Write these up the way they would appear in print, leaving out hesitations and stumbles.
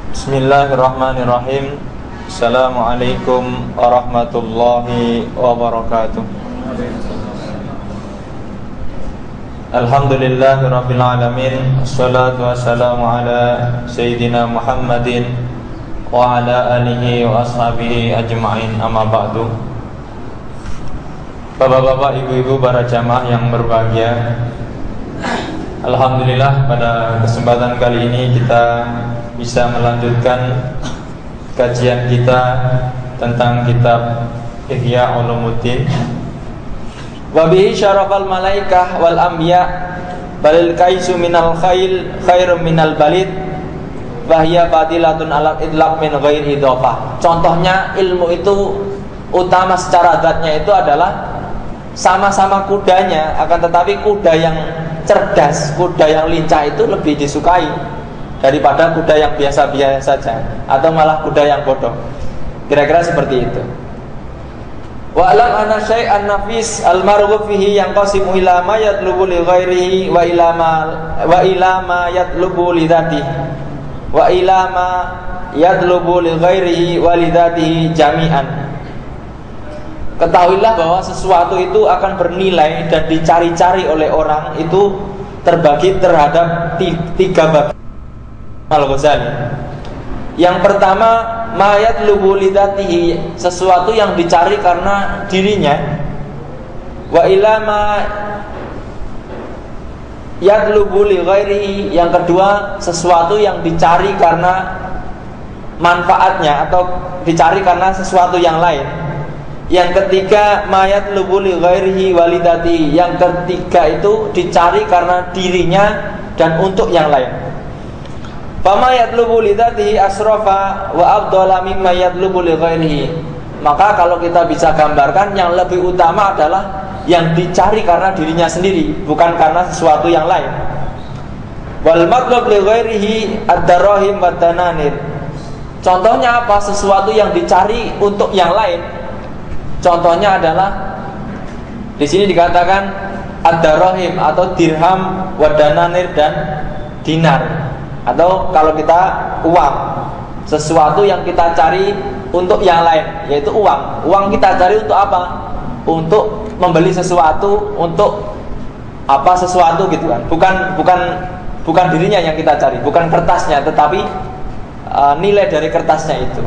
Bismillahirrahmanirrahim. Assalamualaikum warahmatullahi wabarakatuh. Alhamdulillahirabbil alamin. Wassalatu wassalamu ala sayyidina Muhammadin wa ala alihi wa ashabihi ajma'in, amma ba'du. Bapak-bapak, ibu-ibu, para jamaah yang berbahagia, alhamdulillah pada kesempatan kali ini kita bisa melanjutkan kajian kita tentang kitab Ihya Ulumuddin. Wa bihi syarafal malaikah wal anbiya balil kaisu minal khail khairum minal balid wa hiya fadilatun ala idlaq min ghairi idhofah. Contohnya, ilmu itu utama secara zatnya itu adalah sama-sama kudanya, akan tetapi kuda yang cerdas, kuda yang lincah itu lebih disukai daripada kuda yang biasa-biasa saja, atau malah kuda yang bodoh. Kira-kira seperti itu. Wa alam anna syai'an nafis al-marghub fihi yanqasimu ila ma yatlubu li ghairihi wa ila ma yatlubu li dzatihi wa ila ma yatlubu li ghairihi wa li dzatihi jami'an. Ketahuilah bahwa sesuatu itu akan bernilai dan dicari-cari oleh orang itu terbagi terhadap tiga bagian. Al-Ghazali. Yang pertama, mayat lubu lidatihi, sesuatu yang dicari karena dirinya. Wa ilama yatlubu li ghairihi, yang kedua sesuatu yang dicari karena manfaatnya atau dicari karena sesuatu yang lain. Yang ketiga, mayat lubu li ghairihi walidati, yang ketiga itu dicari karena dirinya dan untuk yang lain. Fama yatlubu lidatihi asrafa wa afdala mimma yatlubu li ghairihi. Maka kalau kita bisa gambarkan, yang lebih utama adalah yang dicari karena dirinya sendiri, bukan karena sesuatu yang lain. Wal matlub li ghairihi ad-darahim wa dananir. Contohnya apa? Sesuatu yang dicari untuk yang lain. Contohnya adalah di sini dikatakan ad-darahim atau dirham wa dananir dan dinar. Atau kalau kita uang, sesuatu yang kita cari untuk yang lain, yaitu uang. Uang kita cari untuk apa? Untuk membeli sesuatu, untuk apa sesuatu gitu kan. Bukan dirinya yang kita cari, bukan kertasnya, tetapi nilai dari kertasnya itu.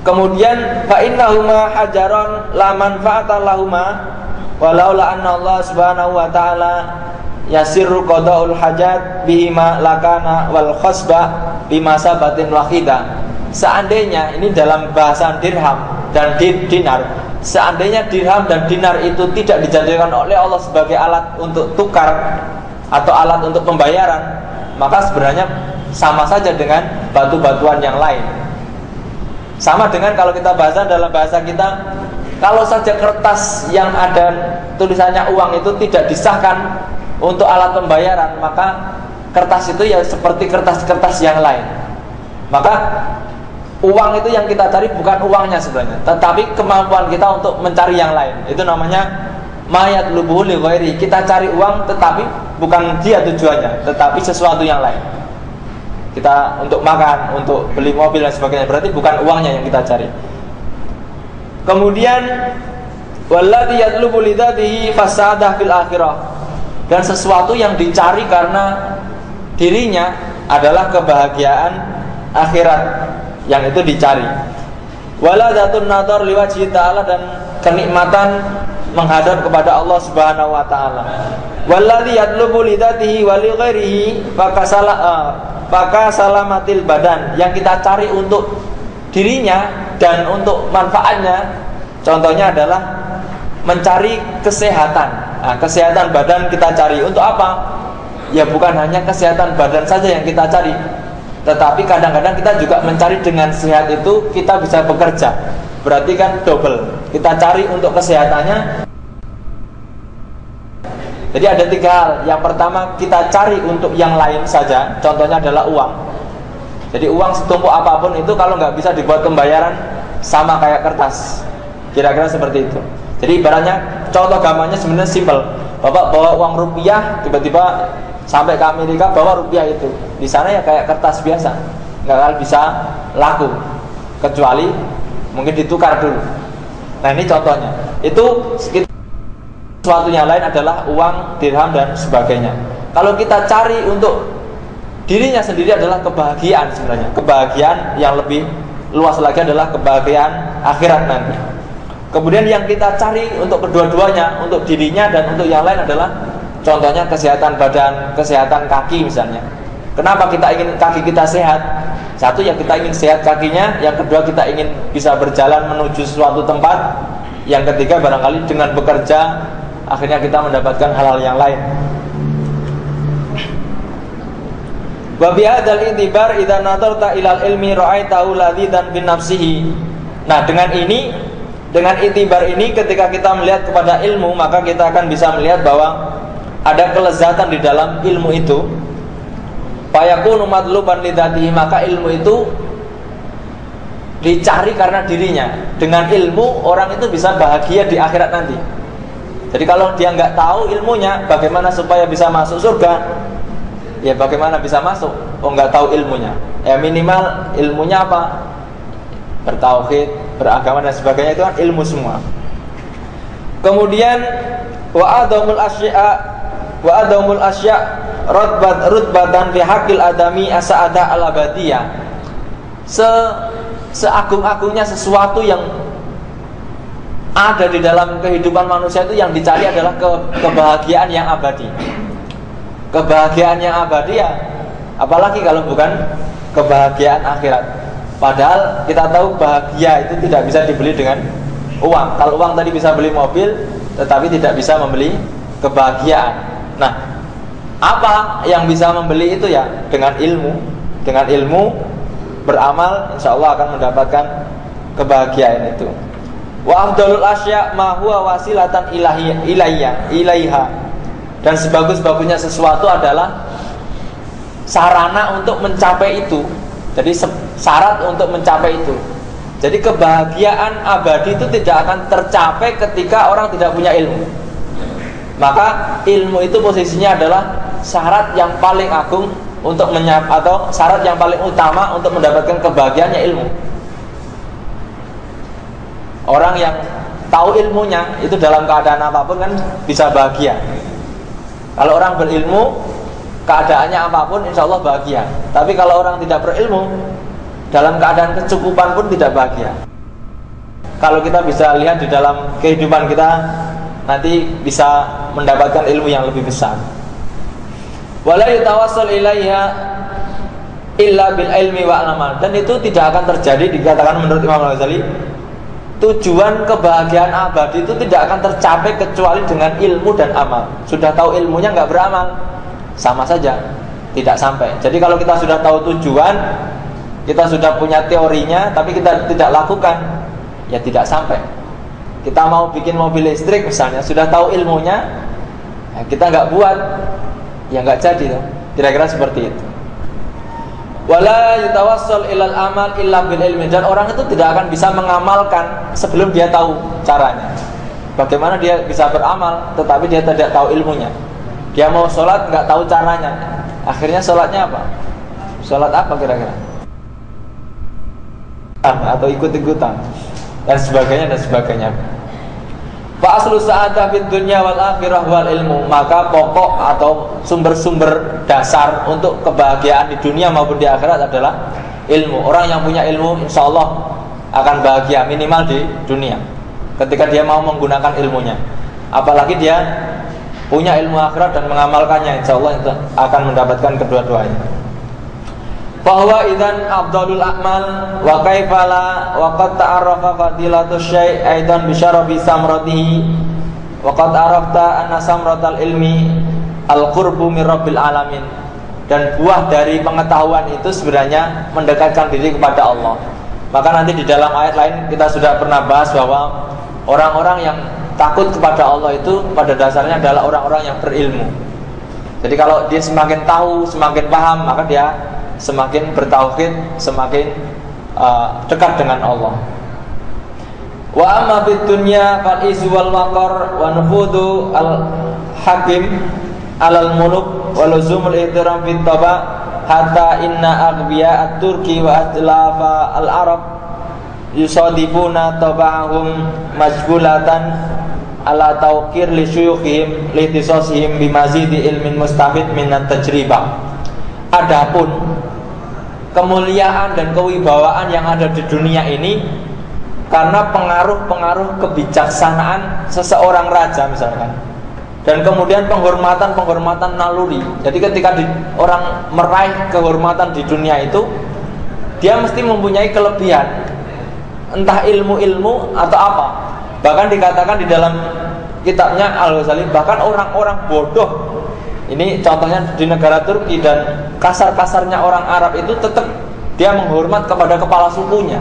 Kemudian fa innahuma hajaron la manfaata lahuma walaula anna Allah Subhanahu wa taala yasirru qadaul hajat bihima lakana wal khasba bimasabatin wahida. Seandainya, ini dalam bahasa dirham dan dinar, seandainya dirham dan dinar itu tidak dijadikan oleh Allah sebagai alat untuk tukar atau alat untuk pembayaran, maka sebenarnya sama saja dengan batu-batuan yang lain. Sama dengan kalau kita bahasa dalam bahasa kita, kalau saja kertas yang ada tulisannya uang itu tidak disahkan untuk alat pembayaran, maka kertas itu ya seperti kertas-kertas yang lain. Maka uang itu yang kita cari bukan uangnya sebenarnya, tetapi kemampuan kita untuk mencari yang lain. Itu namanya mayat lubuhu li ghairi. Kita cari uang tetapi bukan dia tujuannya, tetapi sesuatu yang lain. Kita untuk makan, untuk beli mobil dan sebagainya, berarti bukan uangnya yang kita cari. Kemudian walladzi yatlubu lidzatihi fasadah fil akhirah, dan sesuatu yang dicari karena dirinya adalah kebahagiaan akhirat yang itu dicari. Waladzatun nadhar liwajhi ta'ala, dan kenikmatan menghadap kepada Allah Subhanahu wa taala. Walladzi yatlubu lidzatihi wa li ghairihi maka salamatil badan, yang kita cari untuk dirinya dan untuk manfaatnya. Contohnya adalah mencari kesehatan. Nah, kesehatan badan kita cari untuk apa? Ya bukan hanya kesehatan badan saja yang kita cari, tetapi kadang-kadang kita juga mencari dengan sehat itu kita bisa bekerja. Berarti kan double. Kita cari untuk kesehatannya. Jadi ada tiga hal. Yang pertama, kita cari untuk yang lain saja. Contohnya adalah uang. Jadi uang setumpuk apapun itu kalau nggak bisa dibuat pembayaran, sama kayak kertas. Kira-kira seperti itu. Jadi ibaratnya, contoh gambarnya sebenarnya simpel. Bapak bawa uang rupiah, tiba-tiba sampai ke Amerika bawa rupiah itu. Di sana ya kayak kertas biasa. nggak akan bisa laku kecuali mungkin ditukar dulu. Nah ini contohnya. Itu sesuatu yang lain adalah uang, dirham dan sebagainya. Kalau kita cari untuk dirinya sendiri adalah kebahagiaan sebenarnya. Kebahagiaan yang lebih luas lagi adalah kebahagiaan akhirat nanti. Kemudian yang kita cari untuk kedua-duanya, untuk dirinya dan untuk yang lain adalah contohnya kesehatan badan, kesehatan kaki misalnya. Kenapa kita ingin kaki kita sehat? Satu, ya kita ingin sehat kakinya. Yang kedua, kita ingin bisa berjalan menuju suatu tempat. Yang ketiga, barangkali dengan bekerja akhirnya kita mendapatkan hal-hal yang lain. Wa bi hadzal intibar idza nadarta ilal ilmi ra'aitahu ladzidan bin nafsihi. Nah, dengan itibar ini ketika kita melihat kepada ilmu, maka kita akan bisa melihat bahwa ada kelezatan di dalam ilmu itu. Fayakunu madluban lidzatihi, maka ilmu itu dicari karena dirinya. Dengan ilmu orang itu bisa bahagia di akhirat nanti. Jadi kalau dia nggak tahu ilmunya, bagaimana supaya bisa masuk surga? Ya bagaimana bisa masuk? Oh nggak tahu ilmunya. Ya minimal ilmunya apa? Bertauhid, beragama dan sebagainya, itu kan ilmu semua. Kemudian wa adamul asya rutbatan fi haqqil adami as'ada al-abadiyah. Seagung-agungnya sesuatu yang ada di dalam kehidupan manusia itu yang dicari adalah kebahagiaan yang abadi. Kebahagiaan yang abadi ya, apalagi kalau bukan kebahagiaan akhirat. Padahal kita tahu bahagia itu tidak bisa dibeli dengan uang. Kalau uang tadi bisa beli mobil, tetapi tidak bisa membeli kebahagiaan. Nah, apa yang bisa membeli itu ya? Dengan ilmu. Dengan ilmu, beramal, insya Allah akan mendapatkan kebahagiaan itu. Wa afdalul asya ma huwa wasilatan ilaiha. Dan sebagus-bagusnya sesuatu adalah sarana untuk mencapai itu. Jadi syarat untuk mencapai itu. Jadi kebahagiaan abadi itu tidak akan tercapai ketika orang tidak punya ilmu. Maka ilmu itu posisinya adalah syarat yang paling agung untuk atau syarat yang paling utama untuk mendapatkan kebahagiaannya ilmu. Orang yang tahu ilmunya itu dalam keadaan apapun kan bisa bahagia. Kalau orang berilmu, keadaannya apapun insya Allah bahagia. Tapi kalau orang tidak berilmu, dalam keadaan kecukupan pun tidak bahagia. Kalau kita bisa lihat di dalam kehidupan kita, nanti bisa mendapatkan ilmu yang lebih besar. Wala yatawassul ilaiha illa bil ilmi wa amal. Dan itu tidak akan terjadi, dikatakan menurut Imam Al-Ghazali, tujuan kebahagiaan abadi itu tidak akan tercapai kecuali dengan ilmu dan amal. Sudah tahu ilmunya nggak beramal, sama saja tidak sampai. Jadi kalau kita sudah tahu tujuan, kita sudah punya teorinya, tapi kita tidak lakukan, ya tidak sampai. Kita mau bikin mobil listrik misalnya, sudah tahu ilmunya, ya kita nggak buat, ya nggak jadi tuh. Kira-kira seperti itu. Wala yatawassul ilal amal illa bil ilmi. Dan orang itu tidak akan bisa mengamalkan sebelum dia tahu caranya. Bagaimana dia bisa beramal tetapi dia tidak tahu ilmunya. Dia mau sholat nggak tahu caranya, akhirnya sholatnya apa? Sholat apa kira-kira? Atau ikut-ikutan dan sebagainya. Fa aslu sa'adah fid dunya wal akhirah wal ilmu. Maka pokok atau sumber-sumber dasar untuk kebahagiaan di dunia maupun di akhirat adalah ilmu. Orang yang punya ilmu insya Allah akan bahagia minimal di dunia ketika dia mau menggunakan ilmunya. Apalagi dia punya ilmu akhirat dan mengamalkannya, insya Allah akan mendapatkan kedua-duanya. Bahwa idzan afdalul a'mal wa kaifala wa qad ta'arrafa fadilatu syai' aidan bi syarafi samratihi wa qad arafta anna samratal ilmi al-qurbu min rabbil alamin. Dan buah dari pengetahuan itu sebenarnya mendekatkan diri kepada Allah. Maka nanti di dalam ayat lain kita sudah pernah bahas bahwa orang-orang yang takut kepada Allah itu pada dasarnya adalah orang-orang yang berilmu. Jadi kalau dia semakin tahu, semakin paham, maka dia semakin bertauhid, semakin dekat dengan Allah. Wa amma fid dunya fal izu wal waqar wa nufudu al hakim alal muluk wa luzumul ihtiram fit taba hatta inna aghbiya at-turki wa atlafa al-arab yusadifuna tabahum majbulatan ala tawqir li syuyukhihim li tisosihim bimazidi ilmin mustafid min at-tajribah. Adapun kemuliaan dan kewibawaan yang ada di dunia ini karena pengaruh-pengaruh kebijaksanaan seseorang raja misalkan, dan kemudian penghormatan naluri. Jadi ketika orang meraih kehormatan di dunia itu, dia mesti mempunyai kelebihan, entah ilmu-ilmu atau apa. Bahkan dikatakan di dalam kitabnya Al-Ghazali, bahkan orang-orang bodoh, ini contohnya di negara Turki, dan kasar-kasarnya orang Arab itu tetap dia menghormat kepada kepala sukunya.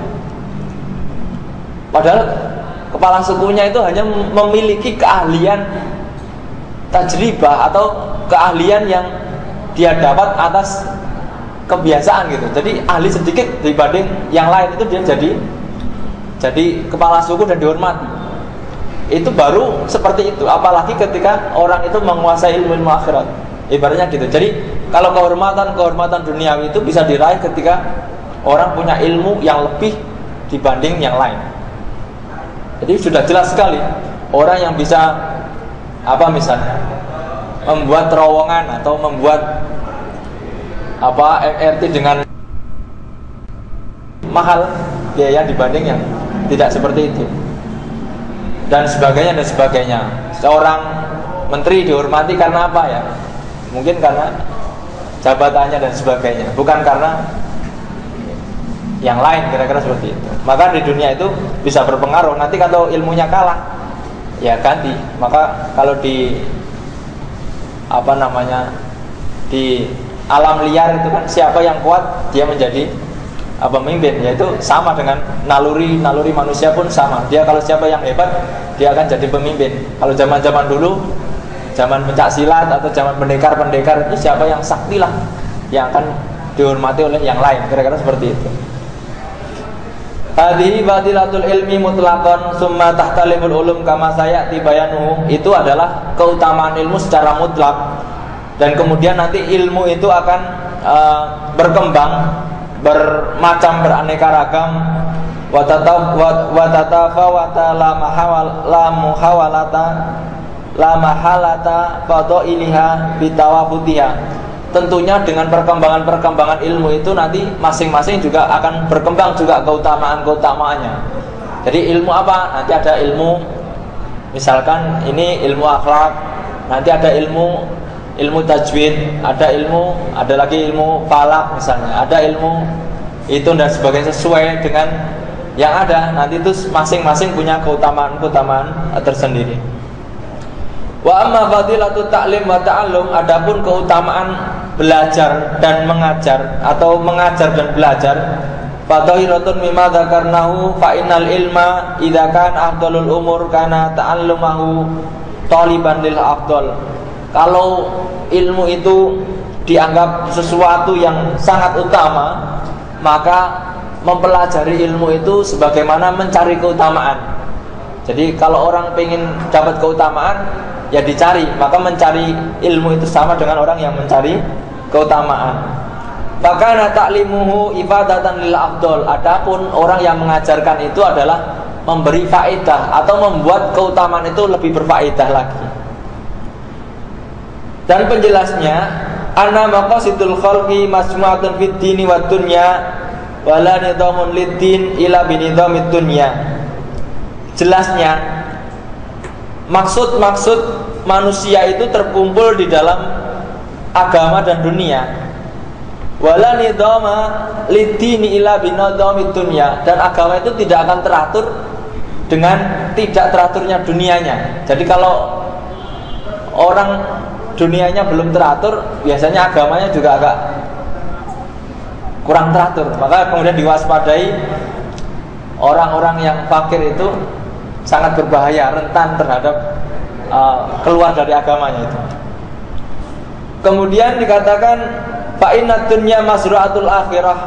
Padahal kepala sukunya itu hanya memiliki keahlian tajribah atau keahlian yang dia dapat atas kebiasaan gitu. Jadi ahli sedikit dibanding yang lain itu dia jadi kepala suku dan dihormati. Itu baru seperti itu. Apalagi ketika orang itu menguasai ilmu akhirat. Ibaratnya gitu. Jadi kalau kehormatan duniawi itu bisa diraih ketika orang punya ilmu yang lebih dibanding yang lain. Jadi sudah jelas sekali orang yang bisa misalnya membuat terowongan atau membuat MRT dengan mahal biaya dibanding yang tidak seperti itu, dan sebagainya. Seorang menteri dihormati karena apa ya? Mungkin karena jabatannya dan sebagainya, bukan karena yang lain, kira-kira seperti itu. Maka di dunia itu bisa berpengaruh. Nanti kalau ilmunya kalah, ya ganti. Maka kalau di di alam liar itu kan siapa yang kuat dia menjadi pemimpin. Yaitu sama dengan naluri manusia pun sama. Dia kalau siapa yang hebat dia akan jadi pemimpin. Kalau zaman dulu, zaman pencak silat atau zaman pendekar itu siapa yang sakti lah yang akan dihormati oleh yang lain. Kira-kira seperti itu. Hadhihi fadilatul ilmi mutlaqan summa tahtalimul ulum kama sayati bayanuhu. Itu adalah keutamaan ilmu secara mutlak, dan kemudian nanti ilmu itu akan berkembang bermacam beraneka ragam. Wa tatafawata la mahalata fadailiha bitawafutiha. Tentunya dengan perkembangan ilmu itu nanti masing-masing juga akan berkembang juga keutamaannya. Jadi ilmu apa? Nanti ada ilmu, misalkan ini ilmu akhlak, nanti ada ilmu tajwid, ada lagi ilmu falak misalnya, ada ilmu itu dan sebagainya sesuai dengan yang ada. Nanti itu masing-masing punya keutamaan tersendiri. Wa amma fadilatut ta'lim wa ta'allum, adapun keutamaan belajar dan mengajar atau mengajar dan belajar, fadhilatun mimma dzakarnahu fa innal ilma idza kana afdalul umur kana ta'allumahu taliban lil afdal. Kalau ilmu itu dianggap sesuatu yang sangat utama, maka mempelajari ilmu itu sebagaimana mencari keutamaan. Jadi kalau orang ingin dapat keutamaan, ya dicari, maka mencari ilmu itu sama dengan orang yang mencari keutamaan. Bahkan ta'limuhu ibadatan lil afdal. Adapun orang yang mengajarkan itu adalah memberi faedah atau membuat keutamaan itu lebih berfaedah lagi. Dan penjelasnya, anna maqasidul khalqi masmu'atun fid dini wad dunya wala nidamun lid din ila binidhamid dunya. Jelasnya, maksud manusia itu terkumpul di dalam agama dan dunia. Wala nidhama lidini ila binadhamid dunya, dan agama itu tidak akan teratur dengan tidak teraturnya dunianya. Jadi kalau orang dunianya belum teratur, biasanya agamanya juga agak kurang teratur. Maka kemudian diwaspadai orang-orang yang fakir itu sangat berbahaya, rentan terhadap keluar dari agamanya itu. Kemudian dikatakan fa inna dunya mazra'atul akhirah,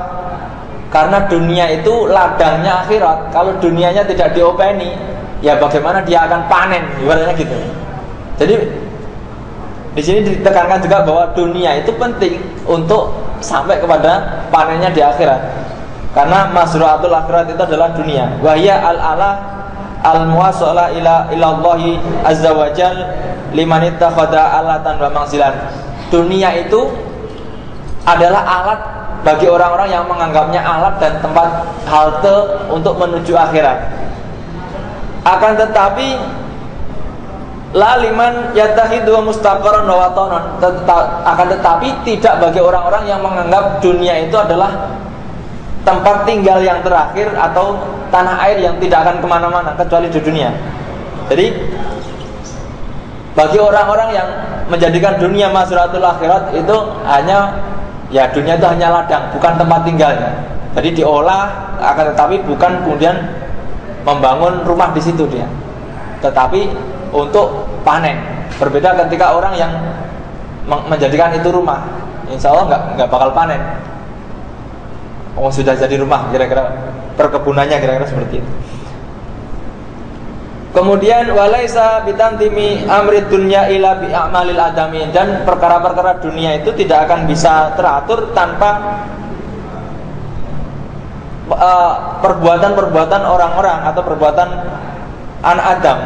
karena dunia itu ladangnya akhirat. Kalau dunianya tidak diopeni, ya bagaimana dia akan panen, ibaratnya gitu. Jadi di sini ditekankan juga bahwa dunia itu penting untuk sampai kepada panennya di akhirat. Karena mazra'atul akhirat itu adalah dunia. Wa hiya al-ala al-muwassala ila Allahi azza wa jal liman ittakhadha alatan wa manzilan. Dunia itu adalah alat bagi orang-orang yang menganggapnya alat dan tempat halte untuk menuju akhirat. Akan tetapi la liman yattakhidhu mustaqarran wa watanan. Akan tetapi tidak bagi orang-orang yang menganggap dunia itu adalah tempat tinggal yang terakhir atau tanah air yang tidak akan kemana-mana kecuali di dunia. Jadi bagi orang-orang yang menjadikan dunia mazra'atul akhirat itu hanya, ya dunia itu hanya ladang, bukan tempat tinggalnya. Jadi diolah, akan tetapi bukan kemudian membangun rumah di situ dia, tetapi untuk panen. Berbeda ketika orang yang menjadikan itu rumah, insya Allah nggak bakal panen. Oh, sudah jadi rumah, kira-kira perkebunannya kira-kira seperti itu. Kemudian walaisa bitantimi amri dunya ila bi a'malil adami, dan perkara-perkara dunia itu tidak akan bisa teratur tanpa perbuatan-perbuatan orang-orang atau perbuatan anak Adam.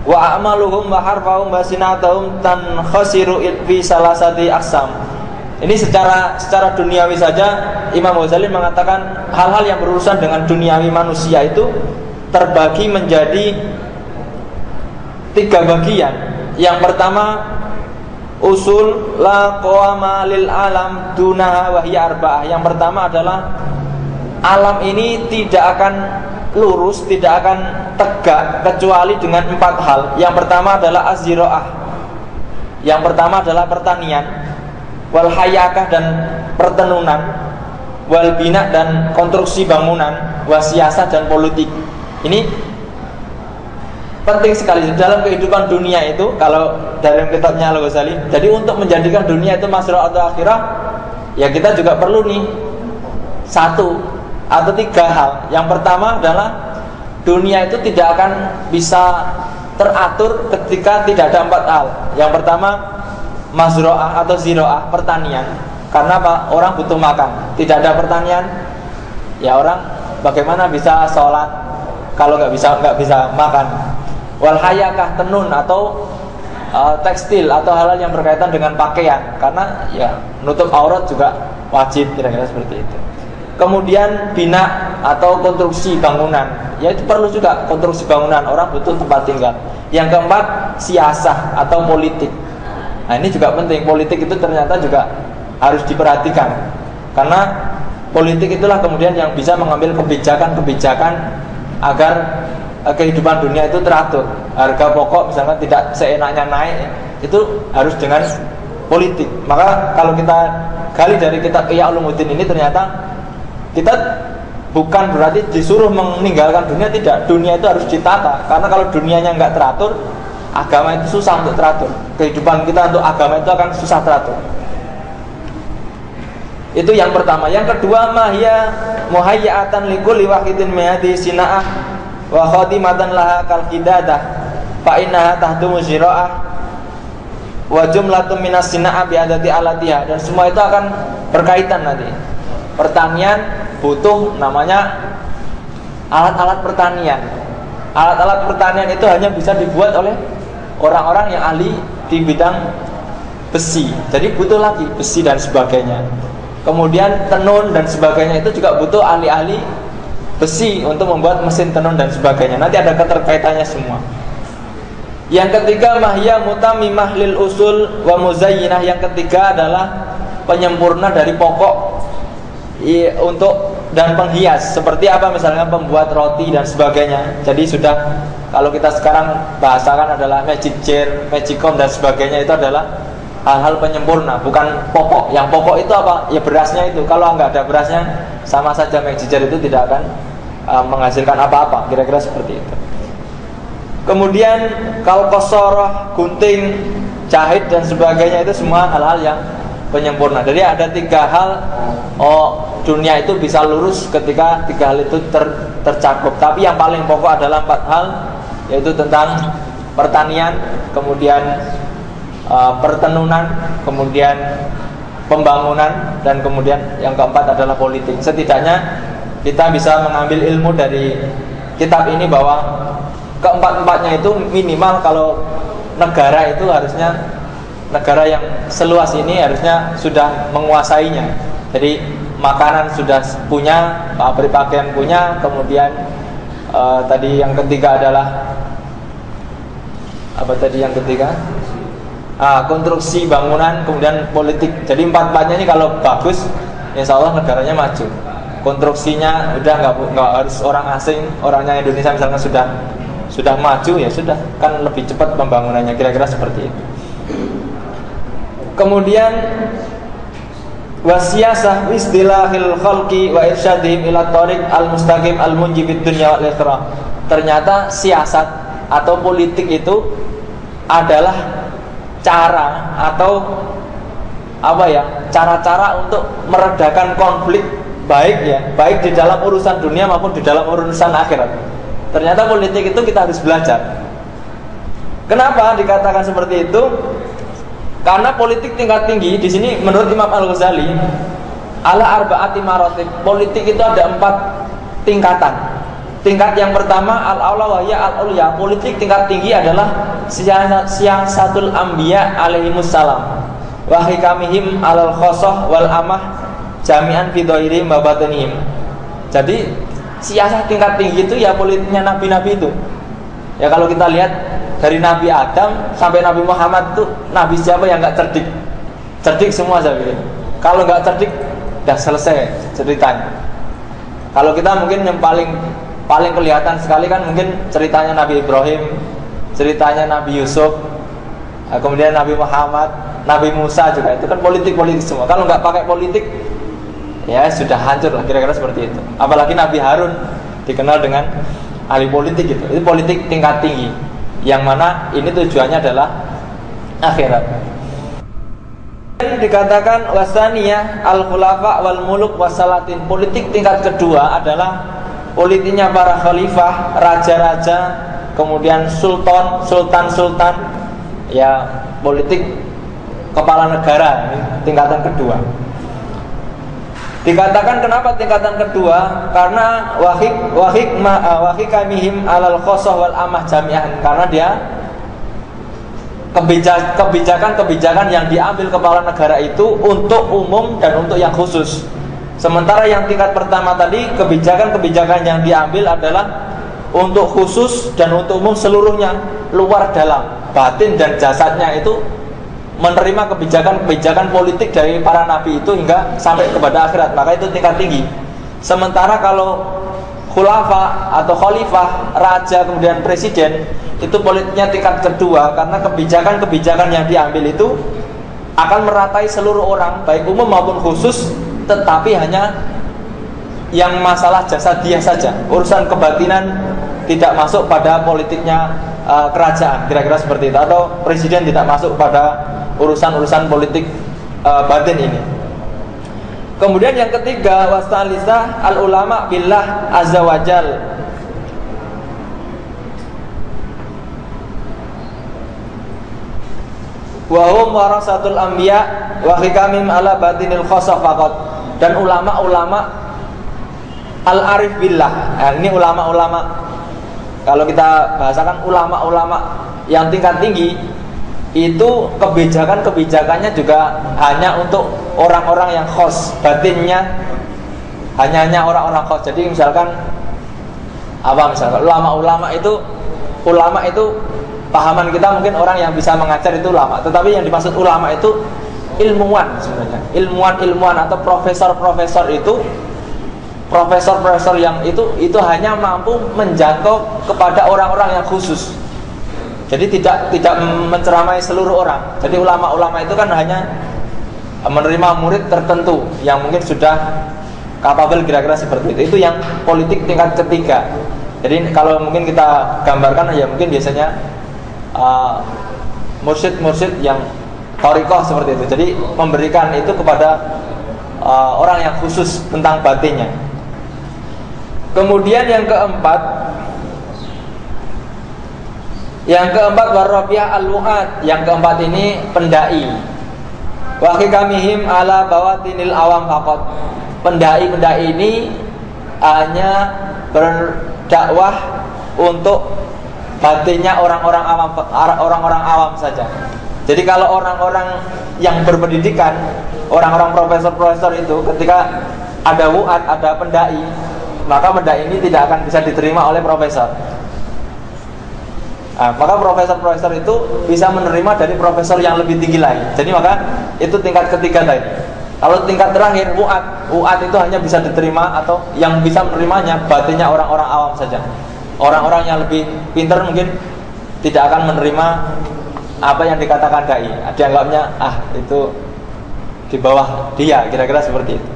Wa a'maluhum wa harfahum wa sinatahum tankhasiru fi salasati aqsam. Ini secara duniawi saja Imam Ghazali mengatakan hal-hal yang berurusan dengan duniawi manusia itu terbagi menjadi 3 bagian. Yang pertama, usul la qawama lil alam dunaha wa hiya arba'ah. Yang pertama adalah alam ini tidak akan lurus, tidak akan tegak kecuali dengan 4 hal. Yang pertama adalah az-ziraah. Yang pertama adalah pertanian, wal hayakah dan pertenunan, wal bina dan konstruksi bangunan, wasiasah dan politik. Ini penting sekali dalam kehidupan dunia itu. Kalau dalam kitabnya Al-Ghazali, jadi untuk menjadikan dunia itu mazra'atul akhirah, ya kita juga perlu nih 1 atau 3 hal. Yang pertama adalah dunia itu tidak akan bisa teratur ketika tidak ada 4 hal. Yang pertama mazra'ah atau ziraah, pertanian. Karena apa? Orang butuh makan. Tidak ada pertanian, ya orang bagaimana bisa sholat kalau nggak bisa makan. Wal hayakah, tenun atau tekstil atau hal-hal yang berkaitan dengan pakaian, karena ya nutup aurat juga wajib, kira-kira seperti itu. Kemudian bina atau konstruksi bangunan, ya itu perlu juga konstruksi bangunan, orang butuh tempat tinggal. Yang keempat, siasah atau politik. Nah ini juga penting, politik itu ternyata juga harus diperhatikan, karena politik itulah kemudian yang bisa mengambil kebijakan-kebijakan agar kehidupan dunia itu teratur. Harga pokok misalkan tidak seenaknya naik, itu harus dengan politik. Maka kalau kita gali dari kitab Ihya Ulumuddin ini, ternyata kita bukan berarti disuruh meninggalkan dunia, tidak. Dunia itu harus ditata, karena kalau dunianya nggak teratur, agama itu susah untuk teratur. Kehidupan kita untuk agama itu akan susah teratur. Itu yang pertama. Yang kedua, mahya muhayyatan likulli wahidin mihadi sina'ah wa khatimatan laha kal qidadah fa innaha tahdumu zira'ah wa jumlatun minas sina'ah bi adati alatiha. Dan semua itu akan berkaitan nanti. Pertanian butuh namanya alat-alat pertanian. Alat-alat pertanian itu hanya bisa dibuat oleh orang-orang yang ahli di bidang besi. Jadi butuh lagi besi dan sebagainya. Kemudian tenun dan sebagainya itu juga butuh ahli-ahli besi untuk membuat mesin tenun dan sebagainya. Nanti ada keterkaitannya semua. Yang ketiga, mahya mutamimah lil usul wa muzayyinah. Yang ketiga adalah penyempurna dari pokok untuk dan penghias. Seperti apa? Misalnya pembuat roti dan sebagainya. Jadi sudah, kalau kita sekarang bahasakan adalah magic jar, magicom dan sebagainya, itu adalah hal-hal penyempurna, bukan pokok. Yang pokok itu apa? Ya berasnya itu. Kalau nggak ada berasnya, sama saja magic jar itu tidak akan menghasilkan apa-apa. Kira-kira seperti itu. Kemudian kalkosoroh, gunting, jahit dan sebagainya, itu semua hal-hal yang penyempurna. Jadi ada 3 hal. Dunia itu bisa lurus ketika 3 hal itu tercakup. Tapi yang paling pokok adalah 4 hal, yaitu tentang pertanian, kemudian pertenunan, kemudian pembangunan, dan kemudian yang keempat adalah politik. Setidaknya kita bisa mengambil ilmu dari kitab ini bahwa keempat-empatnya itu minimal kalau negara itu harusnya, negara yang seluas ini harusnya sudah menguasainya. Jadi makanan sudah punya, pabrik pakaian punya, kemudian tadi yang ketiga adalah apa tadi yang ketiga? Konstruksi bangunan, kemudian politik. Jadi empat-empatnya ini kalau bagus, insya Allah negaranya maju. Konstruksinya udah nggak harus orang asing, orangnya Indonesia misalnya sudah maju, ya sudah, kan lebih cepat pembangunannya, kira-kira seperti itu. Kemudian wasiyasah istilahil khalqi wa irsyadihim ila thariq al-mustaqim al-munjibid dunya wal akhirah. Ternyata siasat atau politik itu adalah cara atau cara-cara untuk meredakan konflik, baik di dalam urusan dunia maupun di dalam urusan akhirat. Ternyata politik itu kita harus belajar. Kenapa dikatakan seperti itu? Karena politik tingkat tinggi di sini menurut Imam Al-Ghazali ala arba'ati maratib. Politik itu ada 4 tingkatan. Tingkat yang pertama al-aula wa hiya al-ulya. Politik tingkat tinggi adalah siyasatul anbiya alaihimus salam wa hikamihim alal khosoh wal amah jami'an fi dhairihim wa batinihim. Jadi siasat tingkat tinggi itu ya politiknya nabi-nabi itu. Ya kalau kita lihat dari Nabi Adam sampai Nabi Muhammad itu, nabi siapa yang nggak cerdik? Cerdik semua saya pikir. Kalau nggak cerdik, udah selesai ceritanya. Kalau kita mungkin yang paling kelihatan sekali kan mungkin ceritanya Nabi Ibrahim, ceritanya Nabi Yusuf, kemudian Nabi Muhammad, Nabi Musa juga, itu kan politik semua. Kalau nggak pakai politik, ya sudah hancur lah, kira-kira seperti itu. Apalagi Nabi Harun dikenal dengan ahli politik gitu. Itu politik tingkat tinggi, yang mana ini tujuannya adalah akhirat. Dikatakan wasaniyah al-khulafa wal muluk wasalatin. Politik tingkat kedua adalah politiknya para khalifah, raja-raja, kemudian sultan, ya politik kepala negara. Ini tingkatan kedua. Dikatakan kenapa tingkatan kedua? Karena wahikamihim alal khosoh wal amah jami'an. Karena dia kebijakan yang diambil kepala negara itu untuk umum dan untuk yang khusus. Sementara yang tingkat pertama tadi, kebijakan yang diambil adalah untuk khusus dan untuk umum seluruhnya, luar dalam, batin dan jasadnya itu menerima kebijakan politik dari para nabi itu hingga sampai kepada akhirat. Maka itu tingkat tinggi. Sementara kalau khulafa atau khalifah, raja kemudian presiden, itu politiknya tingkat kedua. Karena kebijakan yang diambil itu akan meratai seluruh orang, baik umum maupun khusus, tetapi hanya yang masalah jasadiah saja. Urusan kebatinan tidak masuk pada politiknya kerajaan, kira-kira seperti itu. Atau presiden tidak masuk pada urusan politik batin ini. Kemudian yang ketiga, wasalisah al ulama billah azza wajal. Wa hum warasatul anbiya wa hikamim ala batinil khosoh faqat. Dan ulama-ulama al-arif billah. Nah, ini ulama-ulama, kalau kita bahasakan ulama-ulama yang tingkat tinggi, itu kebijakannya juga hanya untuk orang-orang yang khos, batinnya hanya orang-orang khos. Jadi misalkan ulama itu pahaman kita mungkin orang yang bisa mengajar itu ulama, tetapi yang dimaksud ulama itu ilmuwan sebenarnya. Ilmuwan atau profesor itu, profesor yang itu hanya mampu menjangkau kepada orang-orang yang khusus. Jadi tidak menceramai seluruh orang. Jadi ulama-ulama itu kan hanya menerima murid tertentu yang mungkin sudah kapabel, kira-kira seperti itu. Itu yang politik tingkat ketiga. Jadi kalau mungkin kita gambarkan ya mungkin biasanya mursyid yang thariqah seperti itu. Jadi memberikan itu kepada orang yang khusus tentang batinnya. Kemudian yang keempat warrabiah al-mu'ad. Yang keempat ini pendai. Wa hikamihim ala bawatinil awam faqat. Pendai-pendai ini hanya berdakwah untuk batinnya orang-orang awam saja. Jadi kalau orang-orang yang berpendidikan, orang-orang profesor-profesor itu ketika ada wu'at, ada pendai, maka pendai ini tidak akan bisa diterima oleh profesor. Maka profesor-profesor itu bisa menerima dari profesor yang lebih tinggi lagi. Jadi maka itu tingkat ketiga tadi. Kalau tingkat terakhir wu'at itu hanya bisa diterima atau yang bisa menerimanya batinnya orang-orang awam saja. Orang-orang yang lebih pintar mungkin tidak akan menerima apa yang dikatakan dai. Dianggapnya itu di bawah dia, kira-kira seperti itu.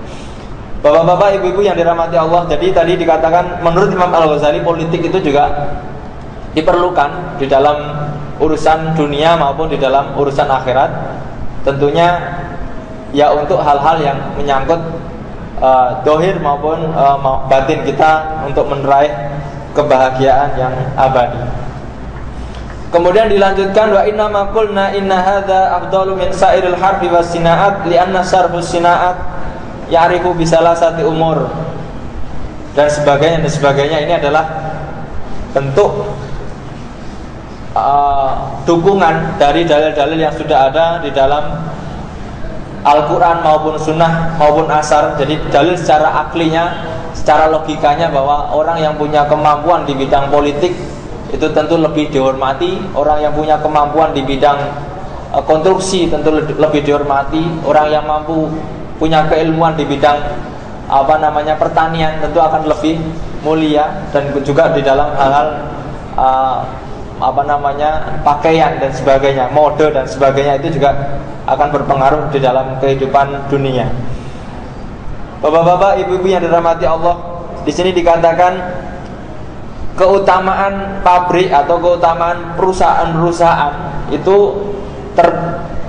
Bapak-bapak, ibu-ibu yang dirahmati Allah, jadi tadi dikatakan menurut Imam Al-Ghazali politik itu juga diperlukan di dalam urusan dunia maupun di dalam urusan akhirat. Tentunya ya untuk hal-hal yang menyangkut dohir maupun batin kita untuk meraih kebahagiaan yang abadi. Kemudian dilanjutkan wa inna ma qulna inna hadza afdalu min sa'iril harbi was sinaat li'anna sarbus sinaat ya'rifu bisalasati umur dan sebagainya ini adalah bentuk dukungan dari dalil-dalil yang sudah ada di dalam Al-Quran maupun Sunnah maupun Asar. Jadi dalil secara aklinya, secara logikanya bahwa orang yang punya kemampuan di bidang politik itu tentu lebih dihormati, orang yang punya kemampuan di bidang konstruksi tentu lebih dihormati, orang yang mampu punya keilmuan di bidang pertanian tentu akan lebih mulia, dan juga di dalam hal-hal pakaian dan sebagainya, mode dan sebagainya itu juga akan berpengaruh di dalam kehidupan dunia. Bapak-bapak, ibu-ibu yang dirahmati Allah, di sini dikatakan keutamaan pabrik atau keutamaan perusahaan-perusahaan itu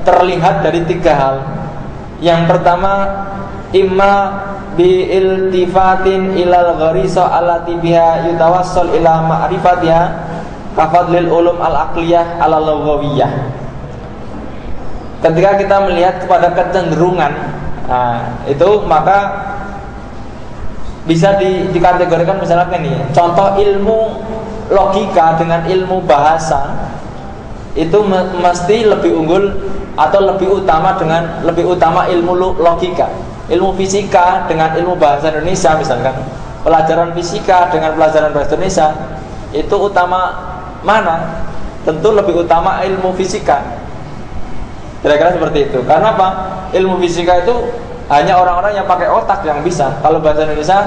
terlihat dari tiga hal. Yang pertama, imma bi iltifatin ilal gharisa allati biha yutawassal ila ma'rifatiha kafadlil ulum al-aqliyah ala lughawiyah. Ketika kita melihat kepada kecenderungan itu, maka bisa dikategorikan misalnya ini, contoh ilmu logika dengan ilmu bahasa itu mesti lebih unggul atau lebih utama ilmu logika. Ilmu fisika dengan ilmu bahasa Indonesia misalkan, pelajaran fisika dengan pelajaran bahasa Indonesia itu utama mana? Tentu lebih utama ilmu fisika. Kira-kira seperti itu. Karena apa? Ilmu fisika itu hanya orang-orang yang pakai otak yang bisa. Kalau bahasa Indonesia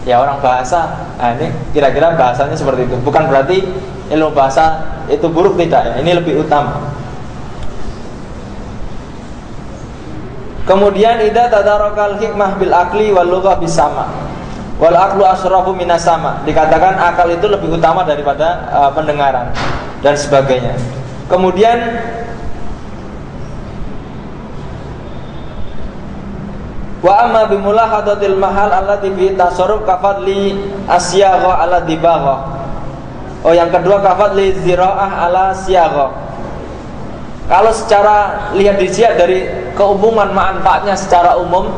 ya orang bahasa. Ini kira-kira bahasanya seperti itu. Bukan berarti ilmu bahasa itu buruk, tidak ya. Ini lebih utama. Kemudian idza tadarakal hikmah bil akli wal lughah bis sama. Wal aqlu asrafu minas sama. Dikatakan akal itu lebih utama daripada pendengaran dan sebagainya. Kemudian wa amma bimulahadatil mahal allati bi tasarruf kafadli asyagha ala dibagha. Yang kedua kafadli ziraah ala syagha. Kalau secara dilihat dari keumuman manfaatnya secara umum,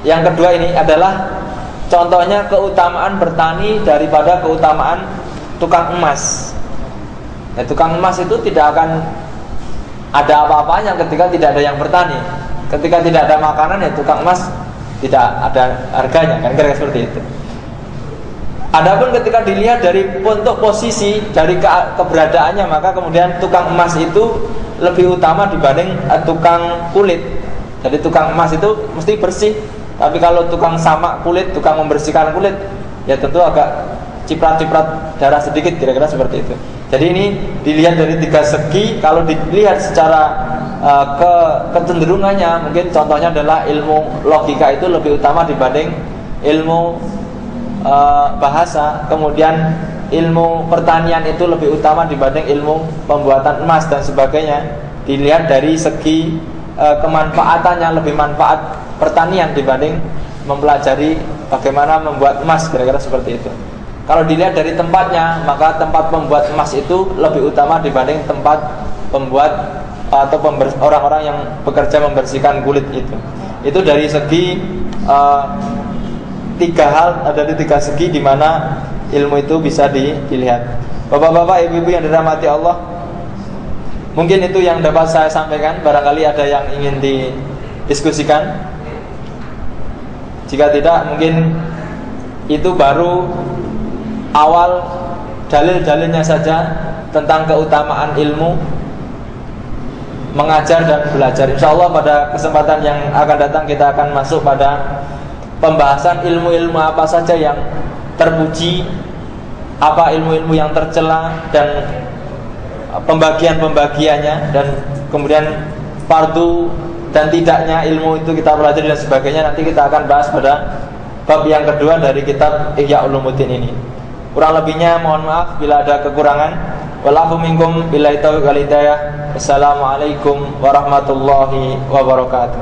yang kedua ini adalah contohnya keutamaan bertani daripada keutamaan tukang emas. Tukang emas itu tidak akan ada apa-apanya ketika tidak ada yang bertani. Ketika tidak ada makanan, ya tukang emas tidak ada harganya, kan kira-kira seperti itu. Adapun ketika dilihat dari bentuk posisi, dari keberadaannya, maka kemudian tukang emas itu lebih utama dibanding tukang kulit. Jadi tukang emas itu mesti bersih, tapi kalau tukang samak kulit, tukang membersihkan kulit, ya tentu agak ciprat-ciprat darah sedikit, kira-kira seperti itu. Jadi ini dilihat dari tiga segi. Kalau dilihat secara kecenderungannya, mungkin contohnya adalah ilmu logika itu lebih utama dibanding ilmu bahasa. Kemudian ilmu pertanian itu lebih utama dibanding ilmu pembuatan emas dan sebagainya. Dilihat dari segi kemanfaatannya, lebih manfaat pertanian dibanding mempelajari bagaimana membuat emas, kira-kira seperti itu. Kalau dilihat dari tempatnya, maka tempat pembuat emas itu lebih utama dibanding tempat pembuat atau orang-orang yang bekerja membersihkan kulit itu. Itu dari segi tiga hal, ada di tiga segi di mana ilmu itu bisa dilihat. Bapak-bapak, ibu-ibu yang dirahmati Allah, mungkin itu yang dapat saya sampaikan. Barangkali ada yang ingin didiskusikan. Jika tidak, mungkin itu baru awal dalil-dalilnya saja tentang keutamaan ilmu, mengajar dan belajar. Insya Allah pada kesempatan yang akan datang kita akan masuk pada pembahasan ilmu-ilmu apa saja yang terpuji, apa ilmu-ilmu yang tercela, dan pembagian-pembagiannya, dan kemudian fardu dan tidaknya ilmu itu kita pelajari dan sebagainya. Nanti kita akan bahas pada bab yang kedua dari kitab Ihya Ulumuddin ini. Kurang lebihnya mohon maaf bila ada kekurangan. Wallahu minkum billahi taufiq wal hidayah. Assalamualaikum warahmatullahi wabarakatuh.